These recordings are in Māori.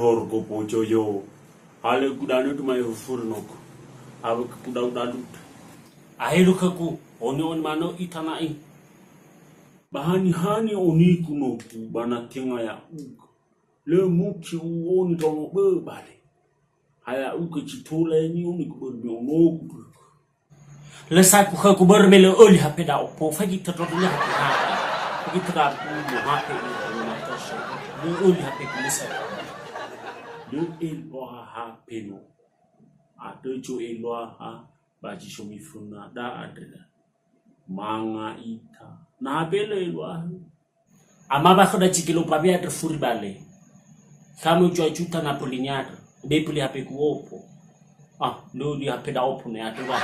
horgo pocho yo ale kudanu tu mai furnoko awe kuda udadut ahiru kaku oni mano itanai bahani hani oni kunoku bana tenga ya uka le muki uoni tono bale haya uka chitole ni oni kuberbi onoku le saku kaku berbele oli hapeda opo fagi tatodunya hapeda fagi tadaku mo hape ni matosha ni oli hape kulisa le elwa hape no adojo elwa ha baji shomi funa da adela manga ita na belo elwa amaba khoda chikilo pabe atre furi bale kama ucho chuta na polinyata be puli hape ku opo lo li hape da opo ne atre wa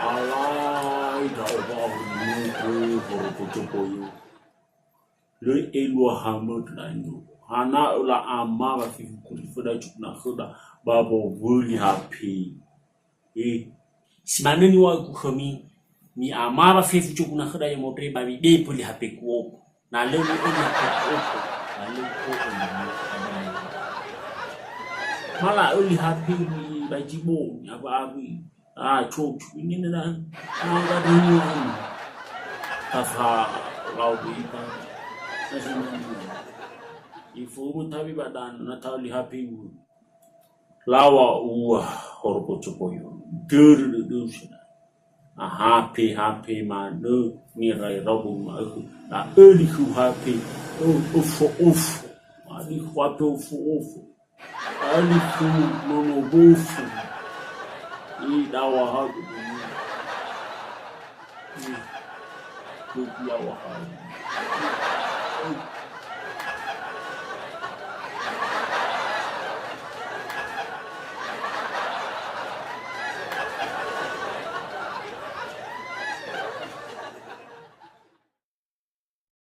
ala ida oba ni ko chopoyo le elwa hamot lanyo hana ula amaba fi kuri foda chukna khoda babo wuli happy simane ni wa ku khami mi amaba fi chukna khoda ya motre ba bi be puli happy ku na le ni happy ku na le ko mala uli happy ni ba jibo ya ba bi chok ni na ga ni afa rawi ba ifu tabi badan na tawli happy lawa uwa horko chopoyo dur shina happy man no ni rai rabu ma na early who happy uf ali kwape uf ali fu no bofu dawa hagu ni lawa hagu